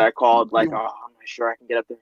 I called, like, oh, I'm not sure I can get up there.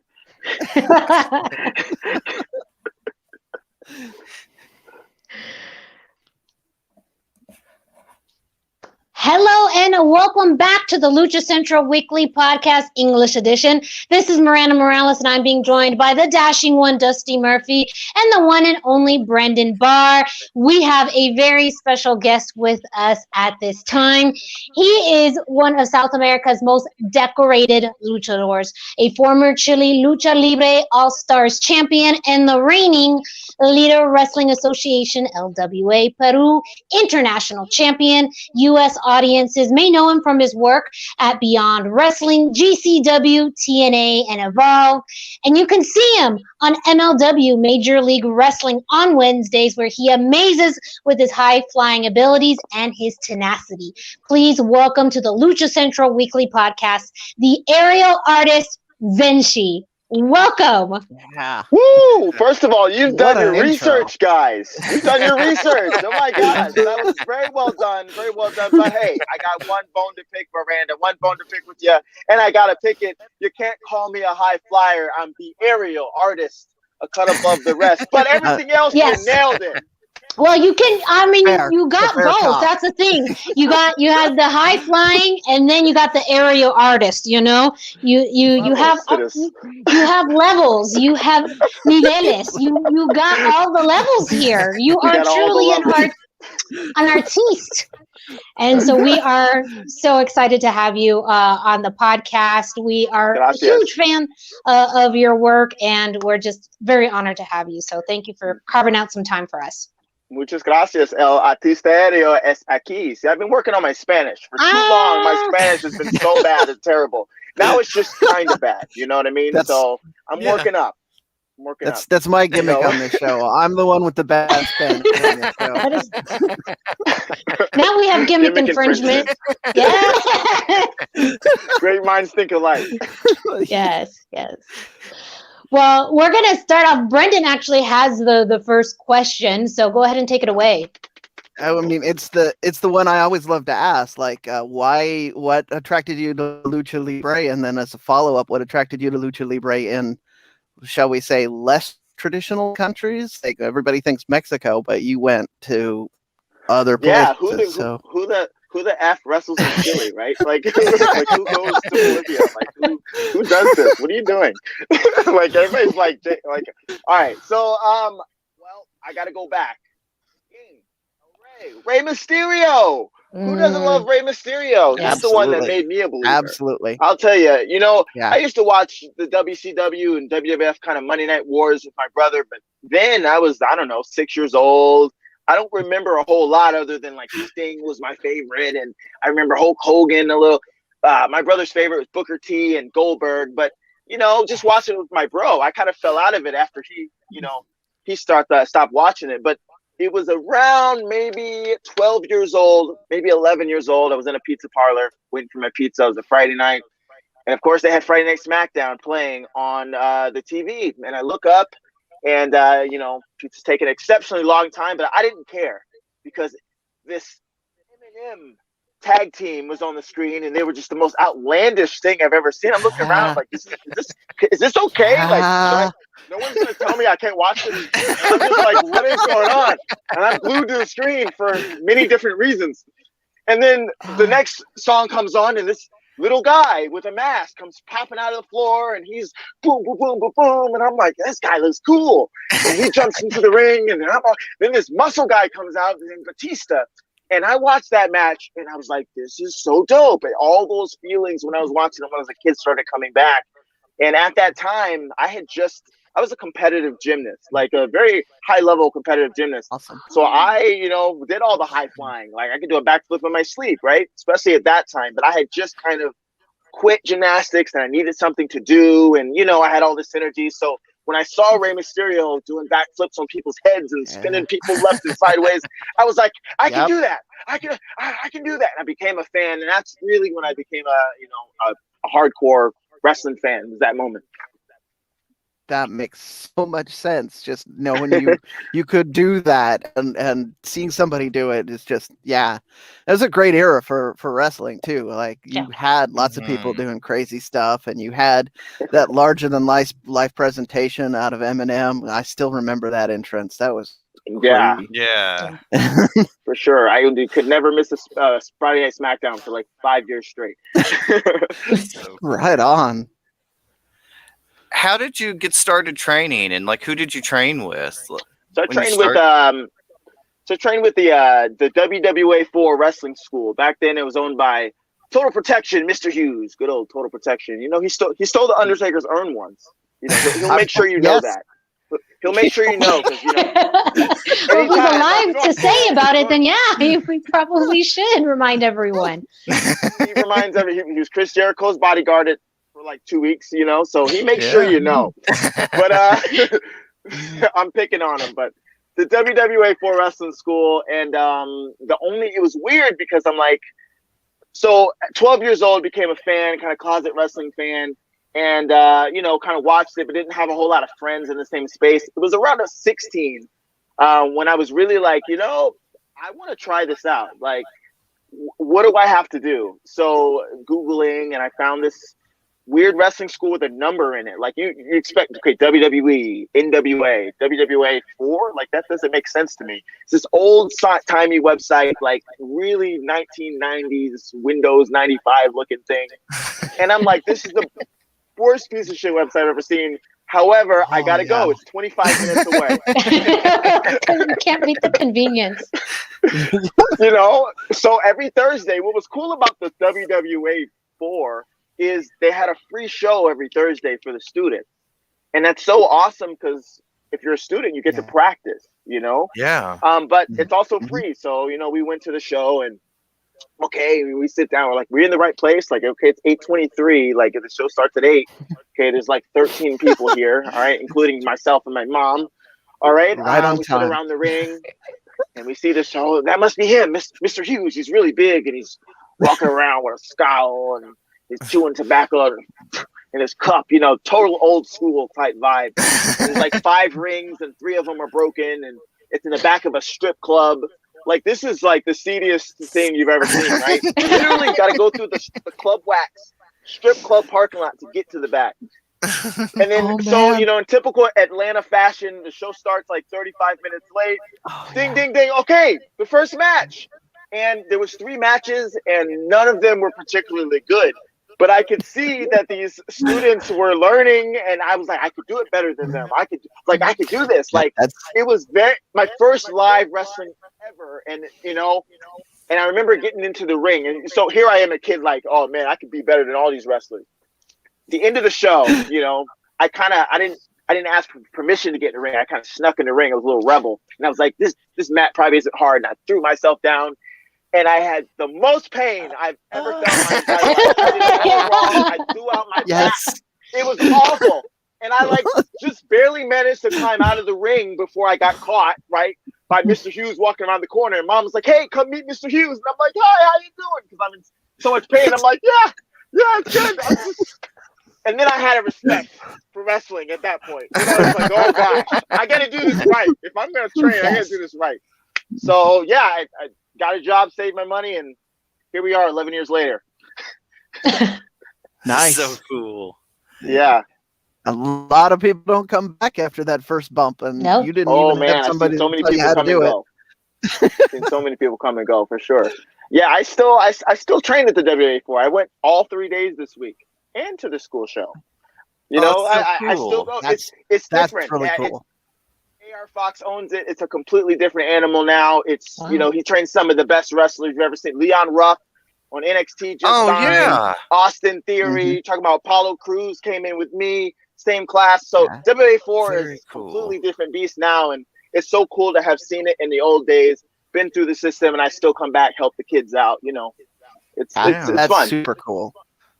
Hello and welcome back to the Lucha Central Weekly Podcast English Edition. This is Miranda Morales and I'm being joined by the dashing one, Dusty Murphy, and the one and only Brendan Barr. We have a very special guest with us at this time. He is one of South America's most decorated luchadors, a former Chile Lucha Libre All-Stars champion and the reigning Líder Wrestling Association LWA Peru International Champion. U.S. audiences may know him from his work at Beyond Wrestling, GCW, TNA, and Evolve. And you can see him on MLW Major League Wrestling on Wednesdays, where he amazes with his high-flying abilities and his tenacity. Please welcome to the Lucha Central Weekly Podcast, the aerial artist, Zenshi. Welcome. Yeah. Woo! First of all, you've done your research, guys. You've done your research. Oh my gosh, that was very well done. Very well done. But hey, I got one bone to pick, Miranda. One bone to pick with you, and I gotta pick it. You can't call me a high flyer. I'm the aerial artist, a cut above the rest. But everything else, you nailed it. Well, you can. I mean, you got both. Top. That's the thing. You had the high flying, and then you got the aerial artist. You know, you have levels. You have niveles. You got all the levels here. You are truly an artiste. And so we are so excited to have you on the podcast. We are a huge fan of your work, and we're just very honored to have you. So thank you for carving out some time for us. Muchas gracias. El artista aéreo es aquí. See, I've been working on my Spanish for too long. My Spanish has been so bad, it's terrible. Now it's just kind of bad. You know what I mean? So I'm working up. That's my gimmick on this show. I'm the one with the bad Spanish on this show. Now we have gimmick infringement. Yeah. Great minds think alike. Yes. Well, we're going to start off. Brendan actually has the first question, so go ahead and take it away. I mean, it's the one I always love to ask. Like, what attracted you to Lucha Libre? And then as a follow-up, what attracted you to Lucha Libre in, shall we say, less traditional countries? Like, everybody thinks Mexico, but you went to other places. Yeah, who the F wrestles in Chile, right? Like who goes to Bolivia? Like who does this? What are you doing? Like everybody's like, all right. So well, I got to go back. Rey Mysterio. Who doesn't love Rey Mysterio? He's the one that made me a believer. Absolutely. I'll tell you. You know, I used to watch the WCW and WWF kind of Monday Night Wars with my brother, but then I was 6 years old. I don't remember a whole lot other than like Sting was my favorite, and I remember Hulk Hogan a little. My brother's favorite was Booker T and Goldberg, but just watching it with my bro, I kind of fell out of it after he stopped watching it. But it was around maybe 12 years old, maybe 11 years old. I was in a pizza parlor waiting for my pizza. It was a Friday night, and of course they had Friday Night SmackDown playing on the TV, and I look up. And, it's taken an exceptionally long time, but I didn't care because this M&M tag team was on the screen and they were just the most outlandish thing I've ever seen. I'm looking around like, is this okay? Like, no one's going to tell me I can't watch this. I'm just like, what is going on? And I'm glued to the screen for many different reasons. And then the next song comes on and this little guy with a mask comes popping out of the floor and he's boom, boom, boom, boom, boom. And I'm like, this guy looks cool. And he jumps into the ring and then this muscle guy comes out and Batista. And I watched that match and I was like, this is so dope. And all those feelings when I was watching them when I was a kid started coming back. And at that time, I was a competitive gymnast, like a very high level competitive gymnast. Awesome. So I, did all the high flying. Like I could do a backflip in my sleep, right? Especially at that time. But I had just kind of quit gymnastics and I needed something to do. And, I had all this energy. So when I saw Rey Mysterio doing backflips on people's heads and spinning people left and sideways, I was like, I can do that. I can do that. And I became a fan. And that's really when I became a hardcore wrestling fan, was that moment. that makes so much sense. Just knowing you could do that and seeing somebody do it is just, yeah. It was a great era for wrestling too. Like you had lots of people doing crazy stuff, and you had that larger than life presentation out of Eminem. I still remember that entrance. That was crazy. Yeah. For sure. I could never miss a Friday Night SmackDown for like 5 years straight. So Right on. how did you get started training, and like who did you train with? So I trained with the WWA 4 wrestling school. Back then it was owned by Total Protection, Mr. Hughes. Good old Total Protection. You know, he stole the Undertaker's urn once. You know, he'll make sure you know that. He'll make sure you know, because, you know. Well, if he's alive to say about it, then we probably should remind everyone. He reminds everyone. He was Chris Jericho's bodyguard for like 2 weeks, you know, so he makes sure you know. But I'm picking on him. But the WWA 4 wrestling school, and it was weird because I'm like, so at 12 years old, became a fan, kind of closet wrestling fan. And, you know, kind of watched it, but didn't have a whole lot of friends in the same space. It was around 16 when I was really like, you know, I want to try this out. Like, what do I have to do? So Googling, and I found this weird wrestling school with a number in it. Like you expect, okay, WWE, NWA, WWA 4, like that doesn't make sense to me. It's this old timey website, like really 1990s Windows 95 looking thing. And I'm like, this is the worst piece of shit website I've ever seen. However, I gotta go. It's 25 minutes away. You can't beat the convenience. You know, so every Thursday, what was cool about the WWA 4 is they had a free show every Thursday for the students. And that's so awesome because if you're a student, you get to practice, you know? Yeah. But it's also free. So, you know, we went to the show and okay, we sit down, we're like, we're in the right place. Like, okay, it's 8:23. Like, if the show starts at 8, okay, there's like 13 people here, all right, including myself and my mom. All right, we sit around the ring, and we see the show. That must be him, Mr. Hughes. He's really big, and he's walking around with a scowl, and he's chewing tobacco in his cup. You know, total old school type vibe. And there's like 5 rings, and 3 of them are broken, and it's in the back of a strip club. Like, this is like the seediest thing you've ever seen, right? You literally got to go through the club wax strip club parking lot to get to the back. And then, you know, in typical Atlanta fashion, the show starts like 35 minutes late. Ding, ding, ding. Okay, the first match. And there was 3 matches, and none of them were particularly good. But I could see that these students were learning, and I was like, I could do it better than them. I could do this. Like, it was my first live wrestling ever, and you know, and I remember getting into the ring, and so here I am, a kid, like, oh man, I could be better than all these wrestlers. The end of the show, you know, I didn't ask for permission to get in the ring. I kind of snuck in the ring. I was a little rebel, and I was like, this mat probably isn't hard, and I threw myself down. And I had the most pain I've ever felt in my entire life. I did all wrong. I threw out my back. It was awful. And I like just barely managed to climb out of the ring before I got caught, right, by Mr. Hughes walking around the corner. And Mom was like, hey, come meet Mr. Hughes. And I'm like, hi, how you doing? Because I'm in so much pain. I'm like, yeah, it's good. And then I had a respect for wrestling at that point. You know, it's like, oh gosh, I got to do this right. If I'm going to train, I got to do this right. So yeah, I got a job, saved my money, and here we are 11 years later. Nice. So cool. Yeah. A lot of people don't come back after that first bump, and you didn't even have somebody so many tell you people how come to do and it. go. I've seen so many people come and go, for sure. Yeah, I still trained at the WA4. I went all 3 days this week and to the school show. You know, I still go. It's different. Really cool. AR Fox owns it. It's a completely different animal now. It's, you know, he trains some of the best wrestlers you've ever seen. Leon Ruff on NXT just signed. Austin Theory, talking about Apollo Crews came in with me, same class. So WA4 is a completely different beast now, and it's so cool to have seen it in the old days, been through the system, and I still come back, help the kids out. You know, it's that's fun. Super cool.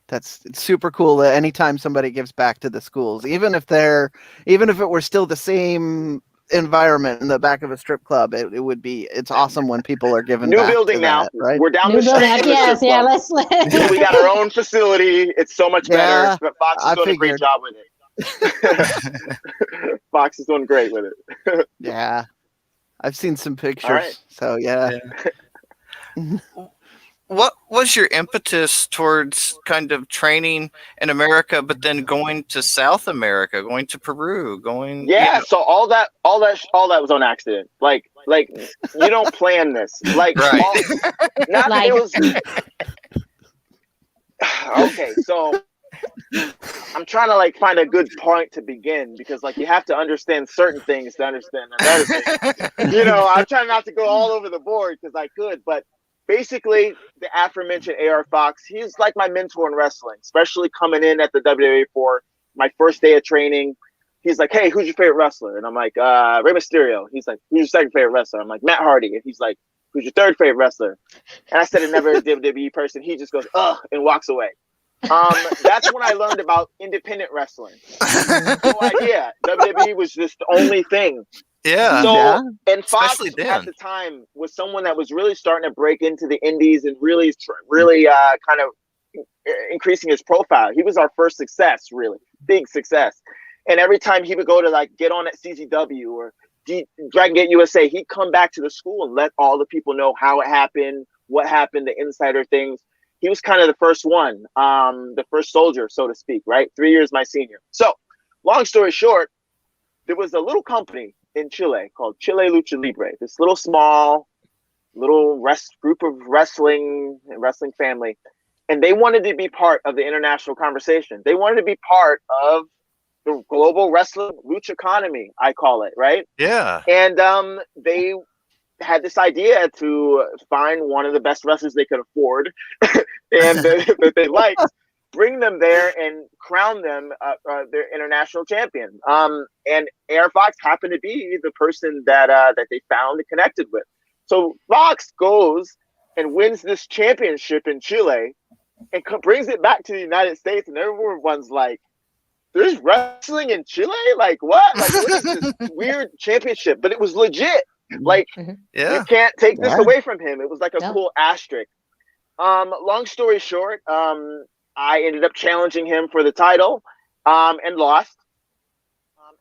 It's super cool that anytime somebody gives back to the schools, even if it were still the same environment in the back of a strip club, it's awesome when people are giving new back building to now, that, right? We're down the street. Let's we got our own facility. It's so much better. But Fox is doing a great job with it. Fox is doing great with it. Yeah, I've seen some pictures. All right. So yeah. What was your impetus towards kind of training in America, but then going to South America, going to Peru, going? Yeah, so all that was on accident. Like you don't plan this. Like, right. not that it was. Okay, so I'm trying to like find a good point to begin, because like you have to understand certain things to understand another thing. You know, I'm trying not to go all over the board because I could, but basically the aforementioned AR Fox, he's like my mentor in wrestling, especially coming in at the WWE for my first day of training. He's like, "Hey, who's your favorite wrestler?" And I'm like, "Rey Mysterio." He's like, "Who's your second favorite wrestler?" I'm like, "Matt Hardy." And he's like, "Who's your third favorite wrestler?" And I said, "It never a WWE person." He just goes, "Ugh," and walks away. That's when I learned about independent wrestling. No idea. WWE was just the only thing. Yeah. So, and Fox Especially at the time was someone that was really starting to break into the indies and really kind of increasing his profile. He was our first success, really big success. And every time he would go to like get on at CZW or Dragon Gate USA, he'd come back to the school and let all the people know how it happened, what happened, the insider things. He was kind of the first one, the first soldier, so to speak, right? 3 years my senior. So, long story short, there was a little company in Chile called Chile Lucha Libre. This little group of wrestling family, and they wanted to be part of the international conversation. They wanted to be part of the global wrestling lucha economy, I call it, right? Yeah. And they had this idea to find one of the best wrestlers they could afford and that they liked, bring them there and crown them their international champion. And AR Fox happened to be the person that they found and connected with. So Fox goes and wins this championship in Chile and brings it back to the United States, and everyone's like, "There's wrestling in Chile? Like what? Like what is this weird championship?" But it was legit. Like, you can't take this away from him. It was like a cool asterisk. Long story short, I ended up challenging him for the title and lost.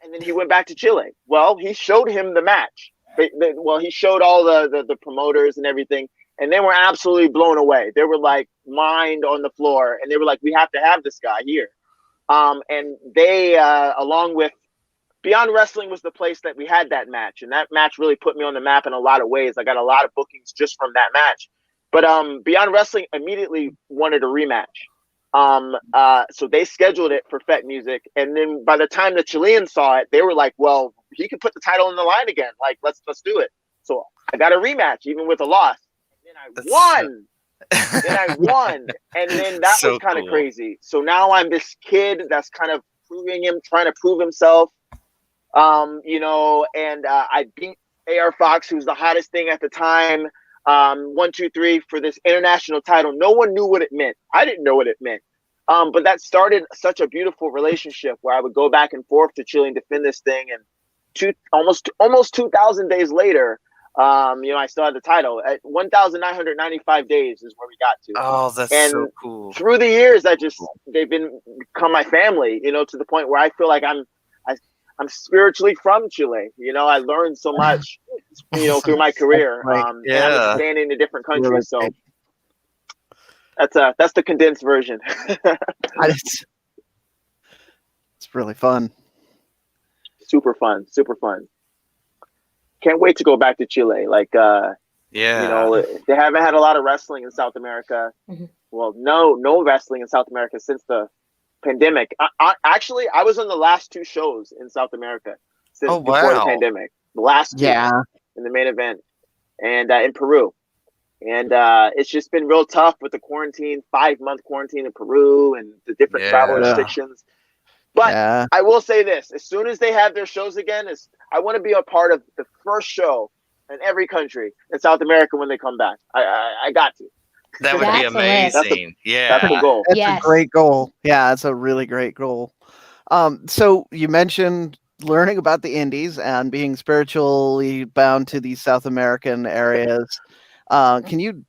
And then he went back to Chile. Well, he showed him the match. He showed all the promoters and everything, and they were absolutely blown away. They were like mind on the floor, and they were like, "We have to have this guy here." And they, along with Beyond Wrestling, was the place that we had that match, and that match really put me on the map in a lot of ways. I got a lot of bookings just from that match. But Beyond Wrestling immediately wanted a rematch. So they scheduled it for Fet Music, and then by the time the Chileans saw it, they were like, "Well, he can put the title in the line again. Like, let's do it." So I got a rematch, even with a loss. And then I won. And then that was kind of crazy. So now I'm this kid that's kind of trying to prove himself. And I beat AR Fox, who's the hottest thing at the time. 1, 2, 3 for this international title. No one knew what it meant. I didn't know what it meant. But that started such a beautiful relationship where I would go back and forth to Chile and defend this thing. And almost 2,000 days later, I still had the title. At 1,995 days is where we got to. Oh, that's so cool. Through the years, they've become my family, to the point where I feel like I'm spiritually from Chile. I learned so much, through my career. And I'm expanding to different countries. So that's the condensed version. It's really fun. Super fun. Can't wait to go back to Chile. Like, they haven't had a lot of wrestling in South America. Mm-hmm. Well, no wrestling in South America since the pandemic. Actually, I was on the last 2 shows in South America since before the pandemic. The last 2 in the main event, and in Peru. And it's just been real tough with the quarantine, 5-month quarantine in Peru and the different travel restrictions. But I will say this: as soon as they have their shows again, I want to be a part of the first show in every country in South America when they come back. I got to. That would be amazing. That's the goal. It's a great goal. Yeah, it's a really great goal. So you mentioned learning about the indies and being spiritually bound to these South American areas. Can you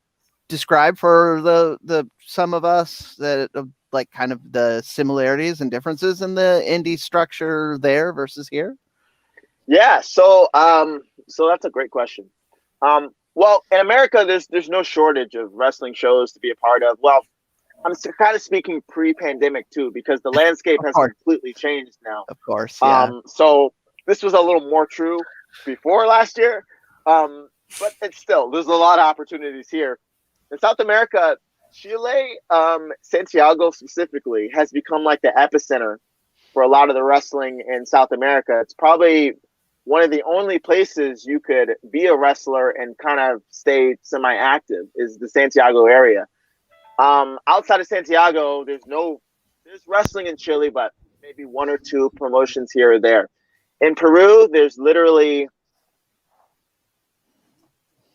describe for the some of us that like kind of the similarities and differences in the indie structure there versus here? Yeah, so that's a great question. Well, in America, there's no shortage of wrestling shows to be a part of. Well, I'm kind of speaking pre-pandemic too, because the landscape has completely changed now. Of course, yeah. So this was a little more true before last year, but it's still, there's a lot of opportunities here. In South America, Chile, Santiago specifically, has become like the epicenter for a lot of the wrestling in South America. It's probably one of the only places you could be a wrestler and kind of stay semi-active is the Santiago area. Outside of Santiago, there's wrestling in Chile, but maybe one or two promotions here or there. In Peru, there's literally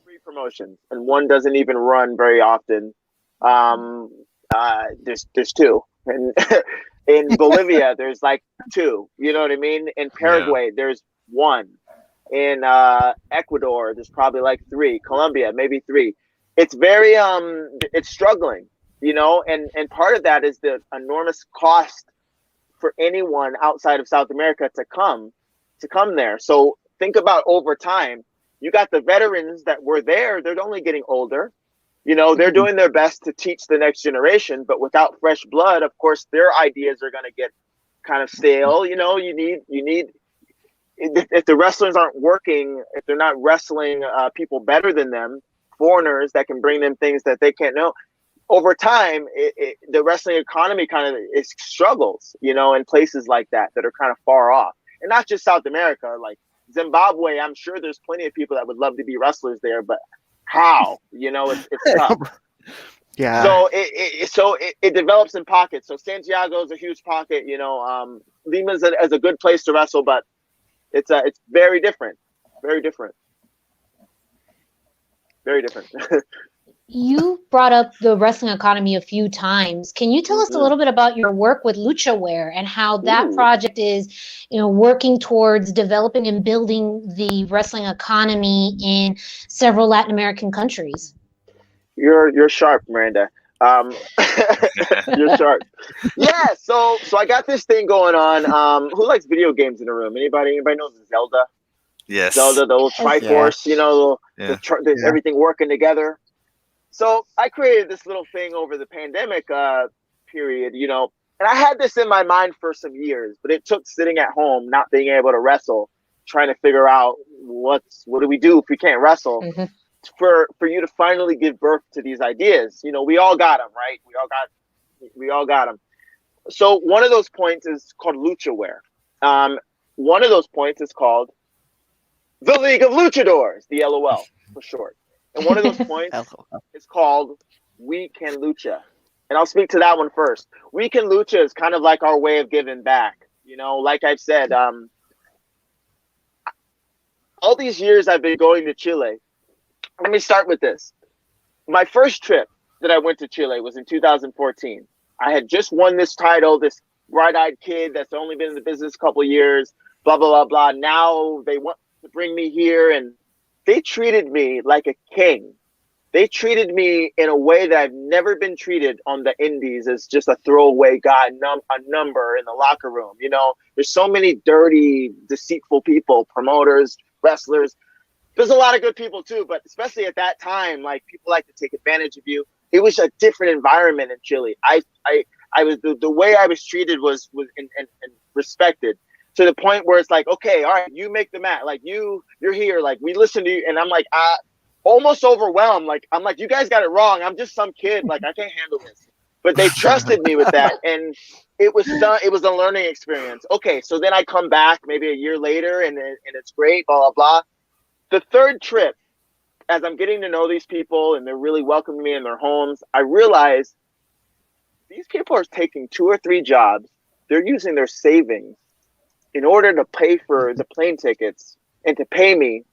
3 promotions, and one doesn't even run very often. There's 2, and in Bolivia, there's like 2. You know what I mean? In Paraguay, there's 1. In Ecuador, there's probably like 3. Colombia, maybe 3. It's very it's struggling, you know, and part of that is the enormous cost for anyone outside of South America to come there. So think about over time, you got the veterans that were there, they're only getting older. You know, they're doing their best to teach the next generation, but without fresh blood, of course, their ideas are going to get kind of stale. You know, you need if the wrestlers aren't working, if they're not wrestling people better than them, foreigners that can bring them things that they can't know, over time, the wrestling economy kind of struggles, you know, in places like that are kind of far off. And not just South America, like Zimbabwe, I'm sure there's plenty of people that would love to be wrestlers there, but how? You know, it's tough. Yeah. So it develops in pockets. So Santiago is a huge pocket, you know. Lima's a good place to wrestle, but it's very different. Very different. Very different. You brought up the wrestling economy a few times. Can you tell us a little bit about your work with Lucha Wear and how that project is, you know, working towards developing and building the wrestling economy in several Latin American countries? You're sharp, Miranda. You're sharp. Yeah. So I got this thing going on. Who likes video games in the room? Anybody knows Zelda? Yes. Zelda, the old Triforce, you know, everything working together. So I created this little thing over the pandemic period, you know, and I had this in my mind for some years, but it took sitting at home, not being able to wrestle, trying to figure out what do we do if we can't wrestle, for you to finally give birth to these ideas. You know, we all got them, right? We all got them. So one of those points is called Lucha Wear. One of those points is called the League of Luchadors, the LOL for short. And one of those points is called We Can Lucha. And I'll speak to that one first. We Can Lucha is kind of like our way of giving back. You know, like I've said, all these years I've been going to Chile. Let me start with this. My first trip that I went to Chile was in 2014. I had just won this title, this bright-eyed kid that's only been in the business a couple of years, blah, blah, blah, blah. Now they want to bring me here, and they treated me like a king. They treated me in a way that I've never been treated on the indies as just a throwaway guy, a number in the locker room. You know, there's so many dirty, deceitful people, promoters, wrestlers. There's a lot of good people too, but especially at that time, like, people like to take advantage of you. It was a different environment in Chile. I was the way I was treated was and respected. To the point where it's like, okay, all right, you make the match. Like, you're here. Like, we listen to you. And I'm like, almost overwhelmed. Like, I'm like, you guys got it wrong. I'm just some kid. Like, I can't handle this. But they trusted me with that. And it was a learning experience. Okay, so then I come back maybe a year later and it's great, blah, blah, blah. The third trip, as I'm getting to know these people and they're really welcoming me in their homes, I realize these people are taking 2 or 3 jobs. They're using their savings in order to pay for the plane tickets and to pay me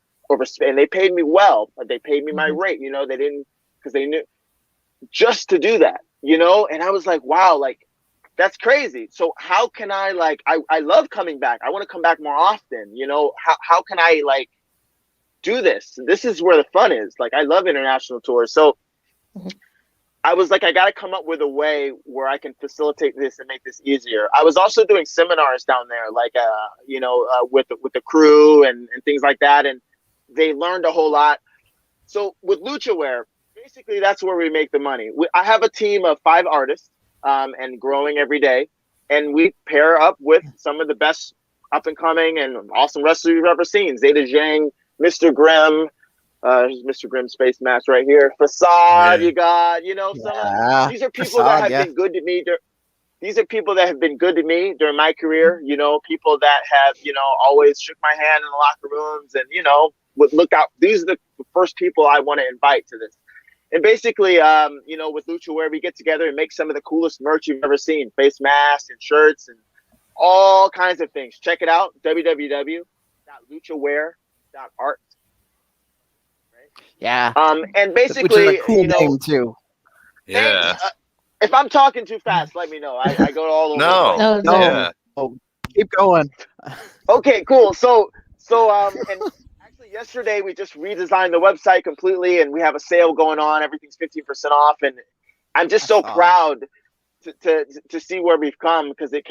and they paid me well, but they paid me my rate, you know, they didn't, because they knew, just to do that, you know? And I was like, wow, like, that's crazy. So how can I, like, I love coming back. I want to come back more often, you know? How can I, like, do this? This is where the fun is. Like, I love international tours. So I was like, I got to come up with a way where I can facilitate this and make this easier. I was also doing seminars down there, like, with the crew and things like that. And they learned a whole lot. So with LuchaWear, basically that's where we make the money. I have a team of 5 artists, and growing every day. And we pair up with some of the best up and coming and awesome wrestlers you've ever seen. Zeta Zhang, Mr. Grimm, Mr. Grimm Space Mask right here. Facade, you got, these are people that have been good to me. These are people that have been good to me during my career, people that have, always shook my hand in the locker rooms and, would look out. These are the first people I want to invite to this. And basically, with LuchaWear, we get together and make some of the coolest merch you've ever seen. Face masks and shirts and all kinds of things. Check it out, www.luchaware.art. Yeah. And basically, which is a cool name too. Yeah. If I'm talking too fast, let me know. I go all over. No. No. Yeah. Oh, keep going. Okay, cool. So, and actually yesterday we just redesigned the website completely, and we have a sale going on. Everything's 15% off, and I'm just so proud to see where we've come, because it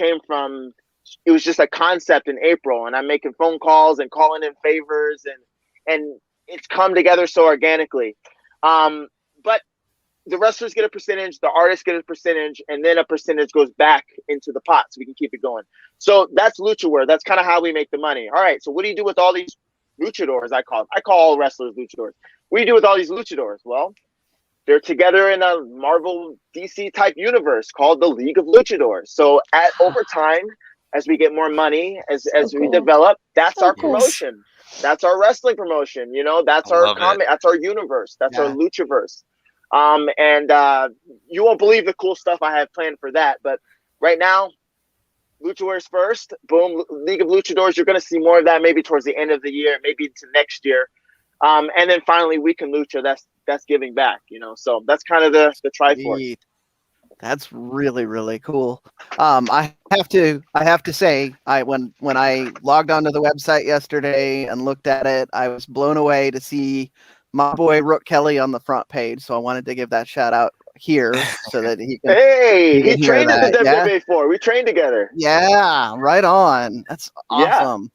was just a concept in April, and I'm making phone calls and calling in favors, and it's come together so organically. But the wrestlers get a percentage, the artists get a percentage, and then a percentage goes back into the pot so we can keep it going. So that's LuchaWear. That's kind of how we make the money. All right, so what do you do with all these luchadors? I call all wrestlers luchadors. What do you do with all these luchadors? Well, they're together in a Marvel DC type universe called the League of Luchadors. So over time, as we get more money, as we develop, that's our promotion. That's our wrestling promotion. That's our comic. That's our universe. That's our Luchaverse. And you won't believe the cool stuff I have planned for that. But right now, LuchaWear's first. Boom, League of Luchadors. You're going to see more of that maybe towards the end of the year, maybe into next year. And then finally, We Can Lucha. That's giving back. So that's kind of the Triforce. That's really, really cool. I have to say, when I logged onto the website yesterday and looked at it, I was blown away to see my boy Rook Kelly on the front page. So I wanted to give that shout out here so that he can. He trained at the WWE before. We trained together. Yeah, right on. That's awesome.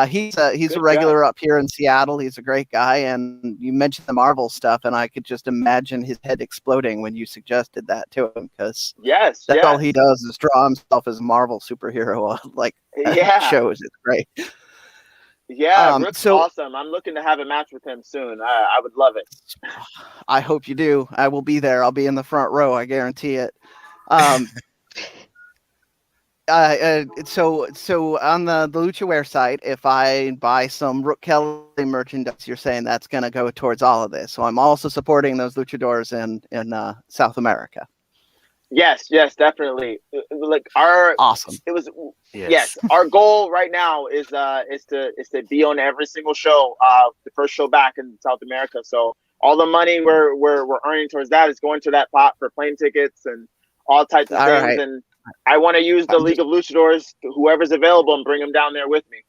He's a regular up here in Seattle. He's a great guy, and you mentioned the Marvel stuff, and I could just imagine his head exploding when you suggested that to him, because that's all he does is draw himself as a Marvel superhero, shows. It's great. Yeah, Rook's awesome. I'm looking to have a match with him soon. I would love it. I hope you do. I will be there. I'll be in the front row. I guarantee it. So on the LuchaWear site, if I buy some Rook Kelly merchandise, you're saying that's going to go towards all of this. So I'm also supporting those luchadors in South America. Yes, definitely. Awesome. It was our goal right now is to be on every single show, the first show back in South America. So all the money we're earning towards that is going to that pot for plane tickets and all types of things. Right. And I want to use the League of Luchadors, whoever's available, and bring them down there with me.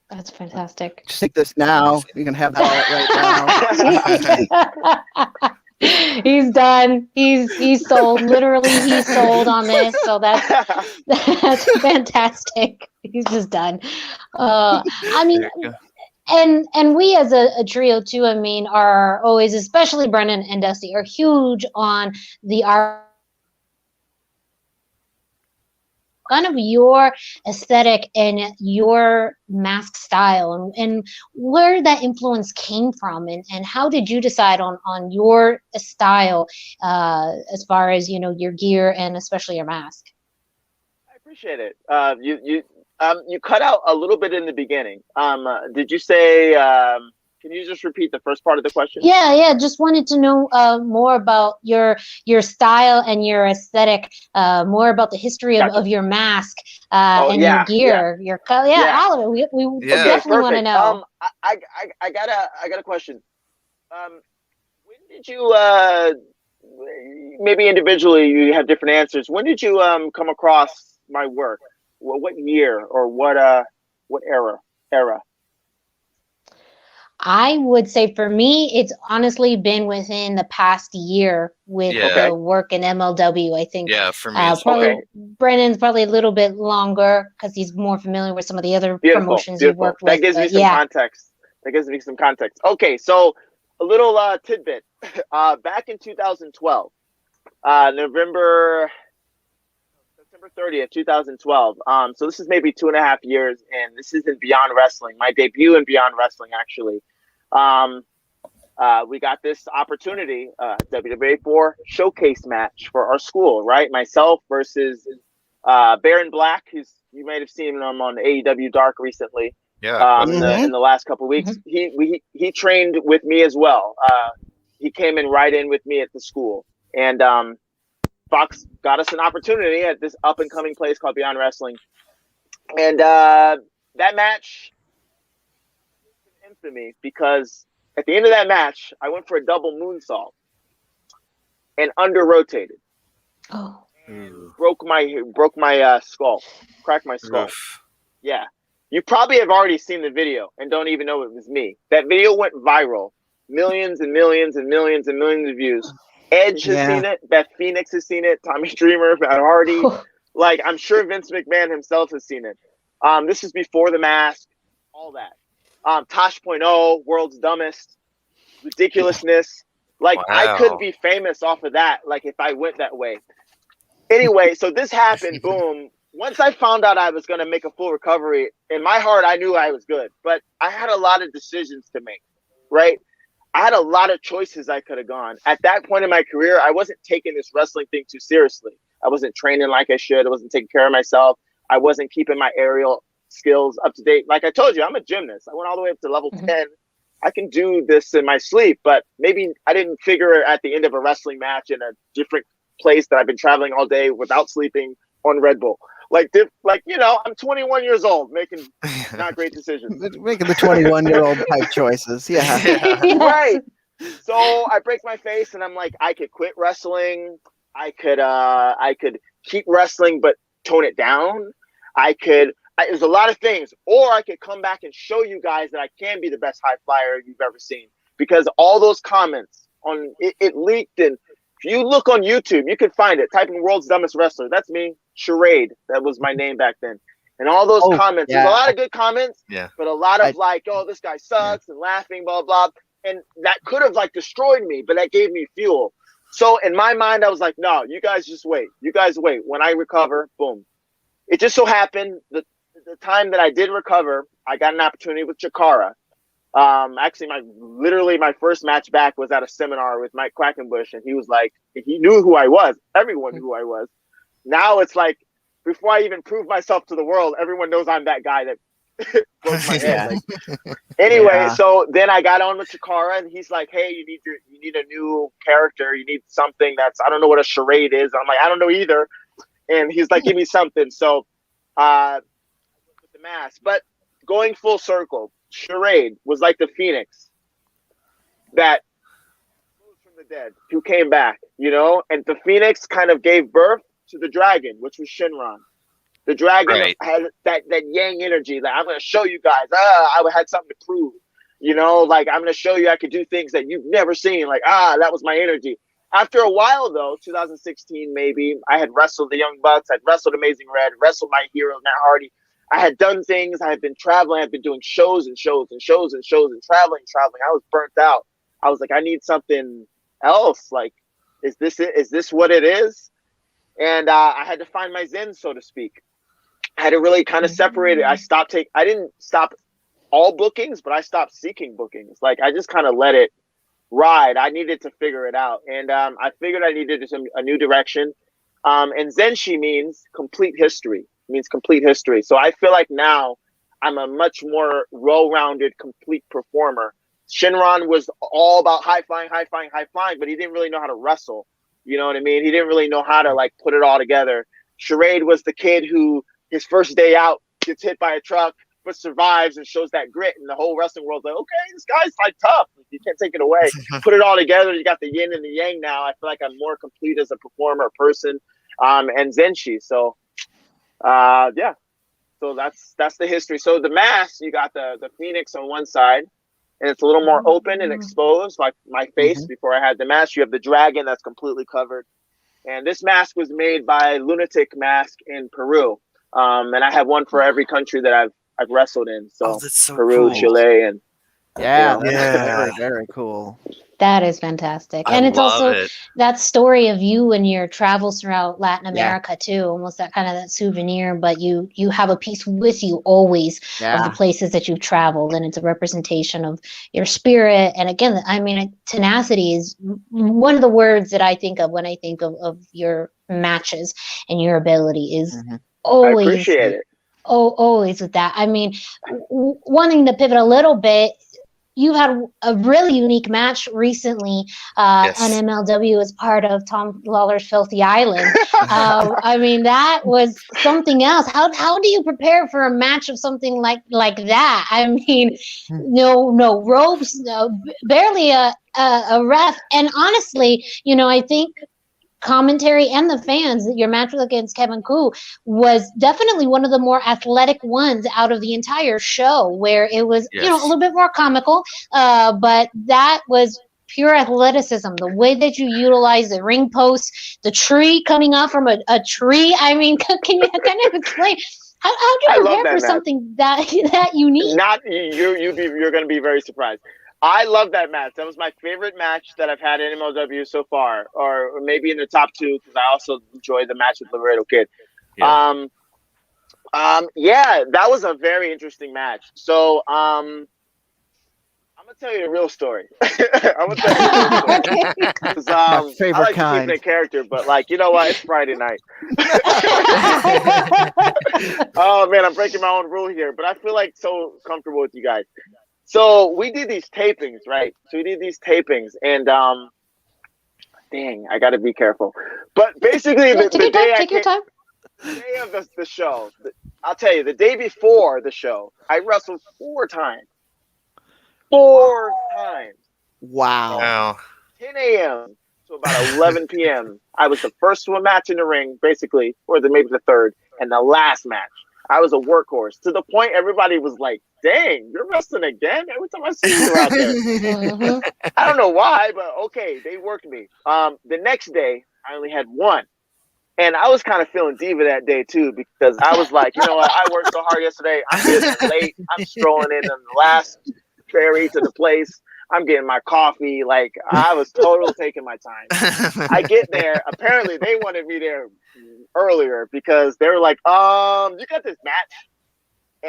That's fantastic. Just take this now. You can have that right now. He's done. He's sold. Literally, he's sold on this. So that's fantastic. He's just done. I mean, and we as a trio too. I mean, are always, especially Brendan and Dusty, are huge on the art. Kind of your aesthetic and your mask style, and where that influence came from, and how did you decide on your style as far as your gear and especially your mask? I appreciate it. You cut out a little bit in the beginning. Did you say? Can you just repeat the first part of the question? Yeah. Just wanted to know more about your style and your aesthetic, more about the history of your mask and your gear, your color. All of it. We definitely want to know. I got a question. When did you maybe individually you have different answers? When did you come across my work? What year or what era? I would say for me, it's honestly been within the past year with the work in MLW. I think for me as probably well. Brendan's probably a little bit longer because he's more familiar with some of the other promotions he Beautiful. worked with. That gives me some context. Okay, so a little tidbit. Back in 2012, September 30th, 2012. So this is maybe 2.5 years, and this is in Beyond Wrestling. My debut in Beyond Wrestling, actually. We got this opportunity, WWA 4 showcase match for our school, right? Myself versus Baron Black, who's you might have seen him on AEW Dark recently. Yeah. In the last couple of weeks, he trained with me as well. He came right in with me at the school, and Fox got us an opportunity at this up and coming place called Beyond Wrestling, and that match is infamy because at the end of that match, I went for a double moonsault and under rotated. Oh. Broke my skull, cracked my skull. Oof. Yeah. You probably have already seen the video and don't even know it was me. That video went viral. Millions and millions and millions and millions of views. Edge has seen it. Beth Phoenix has seen it. Tommy Dreamer, Matt Hardy. Like, I'm sure Vince McMahon himself has seen it. This is before the mask. All that. Tosh.0, World's Dumbest. Ridiculousness. Like, I could be famous off of that, like, if I went that way. Anyway, so this happened, boom. Once I found out I was going to make a full recovery, in my heart, I knew I was good. But I had a lot of decisions to make, right? I had a lot of choices I could have gone. At that point in my career, I wasn't taking this wrestling thing too seriously. I wasn't training like I should. I wasn't taking care of myself. I wasn't keeping my aerial skills up to date. Like I told you, I'm a gymnast. I went all the way up to level 10. I can do this in my sleep, but maybe I didn't figure at the end of a wrestling match in a different place that I've been traveling all day without sleeping on Red Bull. Like, you know, I'm 21 years old making not great decisions. Making the 21-year-old type choices. Yeah. Yes. Right. So I break my face and I'm like, I could quit wrestling. I could keep wrestling, but tone it down. There's a lot of things. Or I could come back and show you guys that I can be the best high flyer you've ever seen. Because all those comments on it leaked, and if you look on YouTube, you can find it. Type in World's Dumbest Wrestler. That's me. Charade. That was my name back then. And all those comments. There's a lot of good comments, but a lot of like, oh, this guy sucks and laughing, blah, blah. And that could have like destroyed me, but that gave me fuel. So in my mind, I was like, no, you guys just wait. You guys wait. When I recover, boom. It just so happened that the time that I did recover, I got an opportunity with Chikara. Actually, my first match back was at a seminar with Mike Quackenbush, and he was like, he knew who I was. Everyone knew who I was. Now it's like, before I even prove myself to the world, everyone knows I'm that guy that broke my head. Like, anyway, so then I got on with Chikara, and he's like, hey, you need a new character. You need something that's, I don't know what a charade is. I'm like, I don't know either. And he's like, give me something. So with the mask. But going full circle, Charade was like the Phoenix that rose from the dead, who came back, you know? And the Phoenix kind of gave birth to the dragon, which was Shinron. The dragon had that yang energy. Like, I'm going to show you guys. I had something to prove, you know? Like, I'm going to show you I could do things that you've never seen. Like, that was my energy. After a while, though, 2016 maybe, I had wrestled the Young Bucks. I'd wrestled Amazing Red, wrestled my hero, Matt Hardy. I had done things. I had been traveling. I'd been doing shows and shows and shows and shows and traveling. I was burnt out. I was like, I need something else. Like, is this what it is? And I had to find my zen, so to speak. I had to really kind of separate it. I didn't stop all bookings, but I stopped seeking bookings. Like, I just kind of let it ride. I needed to figure it out. And I figured I needed a new direction. And Zenshi means complete history. It means complete history. So I feel like now I'm a much more well-rounded, complete performer. Shinron was all about high flying, but he didn't really know how to wrestle. You know what I mean? He didn't really know how to like put it all together. Charade was the kid who his first day out gets hit by a truck, but survives and shows that grit. And the whole wrestling world's like, okay, this guy's like tough. You can't take it away. Put it all together. You got the yin and the yang now. I feel like I'm more complete as a performer, person, and Zenshi. So, So that's the history. So the mask, you got the Phoenix on one side, and it's a little more open and exposed, like my face before I had the mask. You have the dragon that's completely covered. And this mask was made by Lunatic Mask in Peru. And I have one for every country that I've wrestled in. So, that's so Peru, cool. Chile, and Yeah, you know. that's very, very cool. That is fantastic. I And it's love also it. that story of you and your travels throughout Latin Yeah. America too, almost that kind of that souvenir, but you have a piece with you always of the places that you've traveled, and it's a representation of your spirit. And again, I mean, tenacity is one of the words that I think of when I think of your matches, and your ability is I always appreciate it. always with that. I mean, wanting to pivot a little bit, you've had a really unique match recently on MLW as part of Tom Lawler's Filthy Island. I mean, that was something else. How do you prepare for a match of something like that? I mean, no ropes, barely a ref. And honestly, I think commentary and the fans, your match against Kevin Koo was definitely one of the more athletic ones out of the entire show, where it was a little bit more comical, but that was pure athleticism. The way that you utilize the ring posts, the tree coming off from a tree. I mean, can you kind of explain how do you prepare for something that unique? Not you're going to be very surprised. I love that match. That was my favorite match that I've had in MLW so far, or maybe in the top two, because I also enjoyed the match with Laredo Kid. Yeah. That was a very interesting match. So, I'm gonna tell you a real story. I'm gonna tell you a real story. Because My favorite I like kind. to keep it in character, but you know what? It's Friday night. Oh man, I'm breaking my own rule here, but I feel like so comfortable with you guys. So we did these tapings, right? So we did these tapings, and dang, I got to be careful. But basically, the day of the show, I'll tell you, the day before the show, I wrestled 4 times. 4 times. Wow. 10 a.m. to about 11 p.m. I was the first one match in the ring, basically, or maybe the third, and the last match. I was a workhorse to the point everybody was like, dang, you're wrestling again? Every time I see you out there. I don't know why, but okay, they worked me. The next day, I only had 1. And I was kind of feeling diva that day, too, because I was like, you know what? I worked so hard yesterday. I'm getting late. I'm strolling in on the last ferry to the place. I'm getting my coffee. Like, I was totally taking my time. I get there. Apparently, they wanted me there earlier because they were like, you got this match?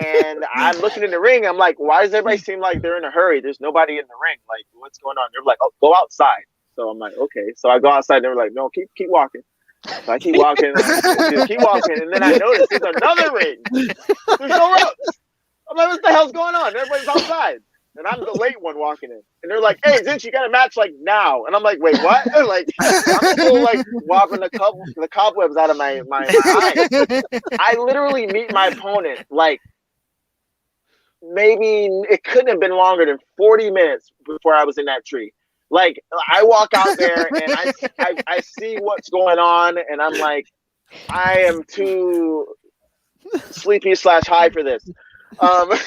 And I'm looking in the ring. I'm like, why does everybody seem like they're in a hurry? There's nobody in the ring. Like, what's going on? They're like, oh, go outside. So I'm like, okay. So I go outside. And they were like, no, keep walking. So I keep walking. And then I notice there's another ring. There's no ropes. I'm like, what the hell's going on? Everybody's outside. And I'm the late one walking in. And they're like, hey, Zenshi, you got a match like now. And I'm like, wait, what? Like, I'm still like whopping the cobwebs out of my eyes. I literally meet my opponent like maybe it couldn't have been longer than 40 minutes before I was in that tree. Like, I walk out there and I see what's going on, and I'm like, I am too sleepy / high for this. But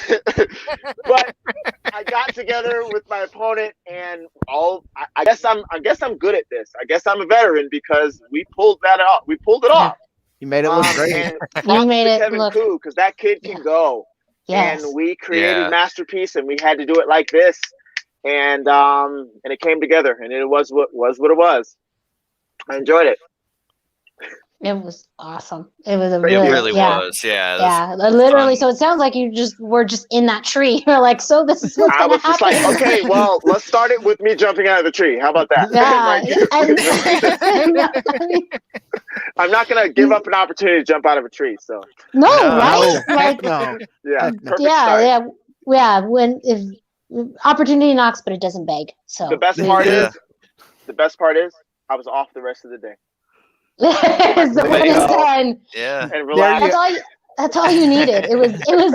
I got together with my opponent, and I guess I'm good at this. I guess I'm a veteran because we pulled that off. We pulled it off. You made it look great. And you made it Kevin Koo, because that kid can go. Yes. And we created Masterpiece, and we had to do it like this. And it came together, and it was what it was. I enjoyed it. It was awesome. It was It really was. Yeah, literally. Fun. So it sounds like you were just in that tree. You're like, so this is what's going to happen. I was just like, okay, well, let's start it with me jumping out of the tree. How about that? I'm not going to give up an opportunity to jump out of a tree. So right? Like, no. Yeah. Perfect start. Yeah. When if opportunity knocks, but it doesn't beg. So the best part is, I was off the rest of the day. So when it's done, and relax. That's all you needed. It was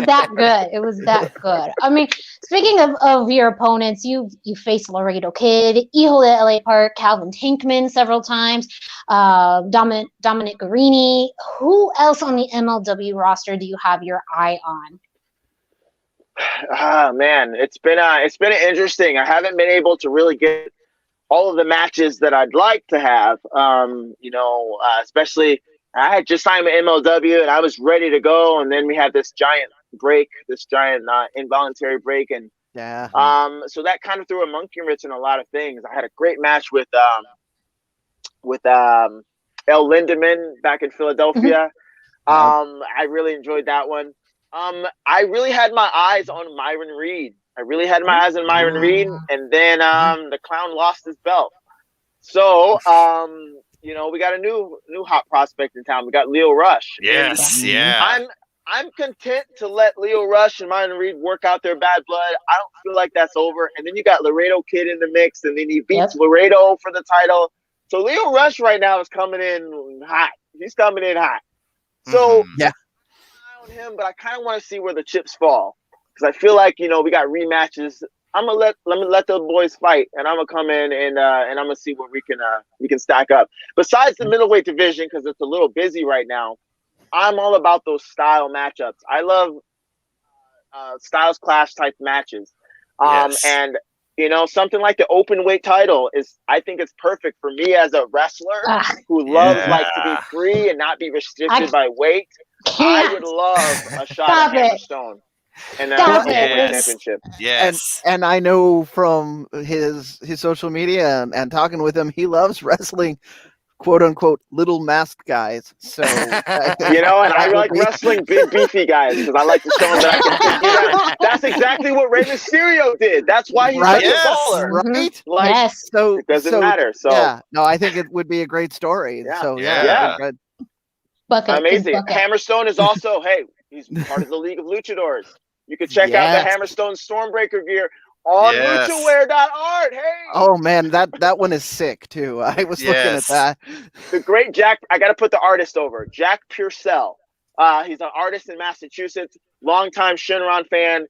that good. It was that good. I mean, speaking of your opponents, you faced Laredo Kid, Hijo de LA Park, Calvin Tankman several times, Dominic Guarini. Who else on the MLW roster do you have your eye on? Man, it's been interesting. I haven't been able to really get all of the matches that I'd like to have. Especially I had just signed with MLW and I was ready to go, and then we had this giant break, involuntary break, and so that kind of threw a monkey wrench in a lot of things. I had a great match with El Lindemann back in Philadelphia. I really enjoyed that one. I really had my eyes on Myron Reed. And then the clown lost his belt. So we got a new hot prospect in town. We got Leo Rush. Yes, yeah. I'm content to let Leo Rush and Myron Reed work out their bad blood. I don't feel like that's over. And then you got Laredo Kid in the mix, and then he beats Laredo for the title. So Leo Rush right now is coming in hot. He's coming in hot. So yeah, on him, but I kind of want to see where the chips fall, because I feel like we got rematches. I'm gonna let the boys fight, and I'm gonna come in and I'm gonna see what we can stack up. Besides the middleweight division, because it's a little busy right now, I'm all about those style matchups. I love Styles Clash type matches, and something like the open weight title I think it's perfect for me as a wrestler who loves to be free and not be restricted by weight. I would love a shot at Hammerstone and championship. Yes. And I know from his social media and talking with him, he loves wrestling quote unquote little masked guys. So and I like wrestling big beefy guys because I like to show them that I can take you down. That's exactly what Rey Mysterio did. That's why he's such a baller. Right? Like, so it doesn't matter. So I think it would be a great story. Amazing. Hammerstone is also he's part of the League of Luchadors. You can check out the Hammerstone Stormbreaker gear on luchaware.art. Hey. Oh man, that one is sick too. I was looking at that. The great Jack, I got to put the artist over. Jack Purcell. He's an artist in Massachusetts, longtime Shinron fan.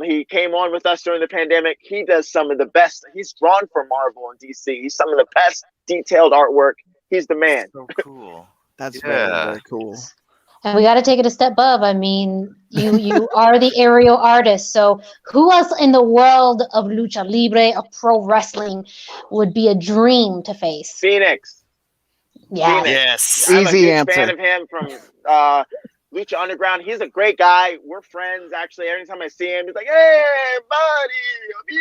He came on with us during the pandemic. He does some of the best. He's drawn for Marvel and DC. He's some of the best detailed artwork. He's the man. So cool. That's very cool. And we got to take it a step above. I mean, you are the aerial artist. So who else in the world of Lucha Libre, of pro wrestling, would be a dream to face? Phoenix. Yeah. Yes. I'm a huge answer. fan of him from Lucha Underground. He's a great guy. We're friends, actually. Every time I see him, he's like, hey, buddy,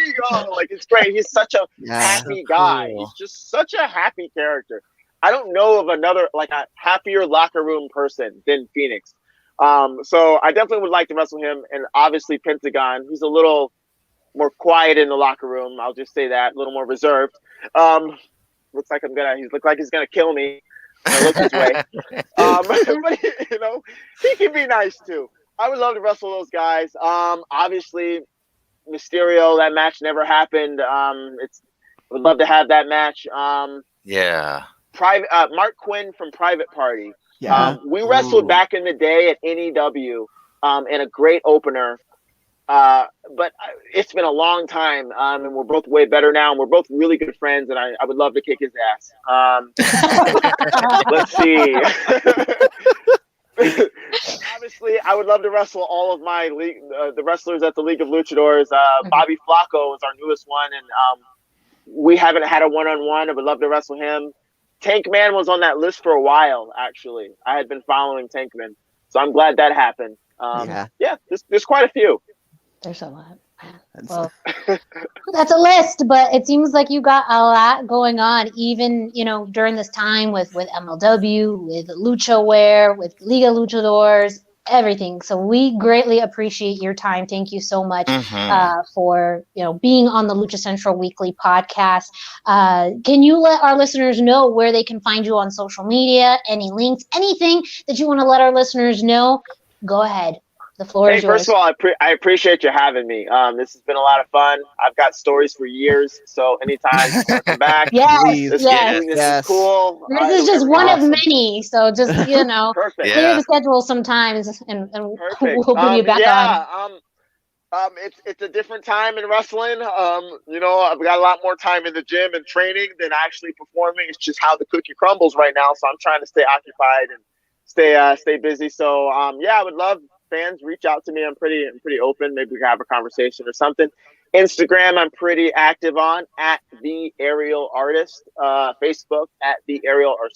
amigo. Like, it's great. He's such a happy guy. He's just such a happy character. I don't know of another, like, a happier locker room person than Phoenix. So I definitely would like to wrestle him. And obviously Pentagon, he's a little more quiet in the locker room. I'll just say that, a little more reserved. Looks like he's gonna kill me. I look his way. But he can be nice too. I would love to wrestle those guys. Obviously Mysterio, that match never happened. Would love to have that match. Mark Quinn from Private Party. We wrestled back in the day at NEW in a great opener. But it's been a long time, and we're both way better now, and we're both really good friends, and I would love to kick his ass. Let's see. Obviously, I would love to wrestle all of my the wrestlers at the League of Luchadors. Bobby Flacco is our newest one, and we haven't had a one-on-one. I would love to wrestle him. Tankman was on that list for a while, actually. I had been following Tankman, so I'm glad that happened. There's quite a few. There's a lot. Well, that's a list, but it seems like you got a lot going on, even, during this time with MLW, with LuchaWare, with Liga Luchadors, everything. So we greatly appreciate your time. Thank you so much for being on the Lucha Central Weekly podcast. Can you let our listeners know where they can find you on social media? Any links, anything that you want to let our listeners know? Go ahead. The floor is yours. First of all, I appreciate you having me. This has been a lot of fun. I've got stories for years, so anytime you want to come back, this is cool. This is just one of many, so just clear the schedule sometimes, and we'll bring you back on. It's a different time in wrestling. I've got a lot more time in the gym and training than actually performing. It's just how the cookie crumbles right now, so I'm trying to stay occupied and stay busy. So I would love fans, reach out to me. I'm pretty open. Maybe we can have a conversation or something. Instagram, I'm pretty active on at the Aerial Artist. Facebook at the Aerial or /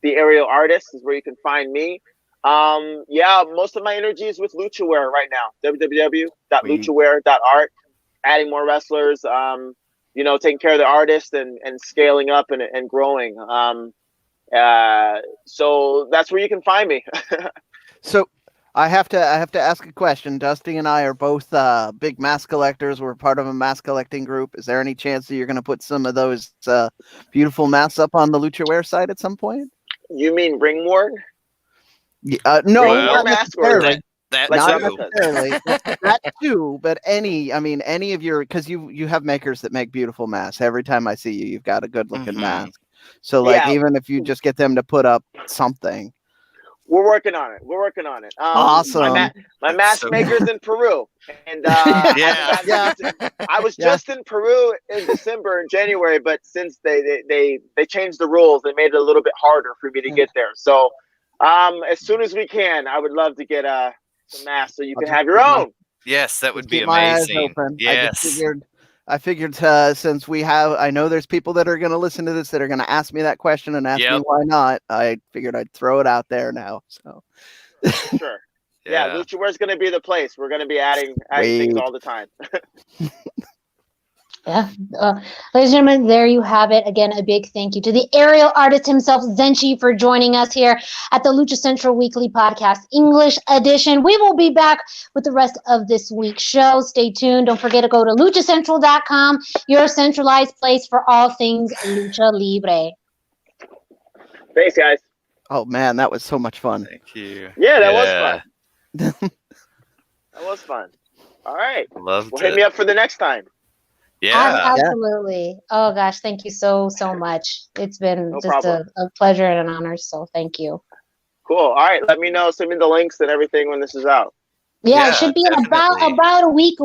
the Aerial Artist is where you can find me. Most of my energy is with luchaware right now. www.luchaware.art. Adding more wrestlers. Taking care of the artists and scaling up and growing. So that's where you can find me. So I have to ask a question. Dusty and I are both big mask collectors. We're part of a mask collecting group. Is there any chance that you're going to put some of those beautiful masks up on the Luchaware site at some point? You mean Ringworn? No, Ringworn not mask necessarily. That Not too. necessarily. That too, but any of your, because you have makers that make beautiful masks. Every time I see you, you've got a good looking mask. So even if you just get them to put up something. We're working on it. Awesome. My mask maker's in Peru, and I was just in Peru in December and January, but since they changed the rules, they made it a little bit harder for me to get there. So as soon as we can, I would love to get some masks so you can have your own. Yes, that would be keep my eyes amazing. open. Yes. I figured since I know there's people that are going to listen to this that are going to ask me that question and ask me why not. I figured I'd throw it out there now. So sure. Yeah, Luchaware's going to be the place. We're going to be adding things all the time. Yeah. Ladies and gentlemen, there you have it. Again, a big thank you to the aerial artist himself, Zenshi, for joining us here at the Lucha Central Weekly Podcast English edition. We will be back with the rest of this week's show. Stay tuned. Don't forget to go to luchacentral.com, your centralized place for all things Lucha Libre. Thanks, guys. Oh, man, that was so much fun. Thank you. Yeah, that was fun. That was fun. All right. Hit me up for the next time. Yeah. Absolutely. Oh gosh, thank you so much. It's been a pleasure and an honor. So thank you. Cool. All right. Let me know. Send me the links and everything when this is out. Yeah, it should be in about a week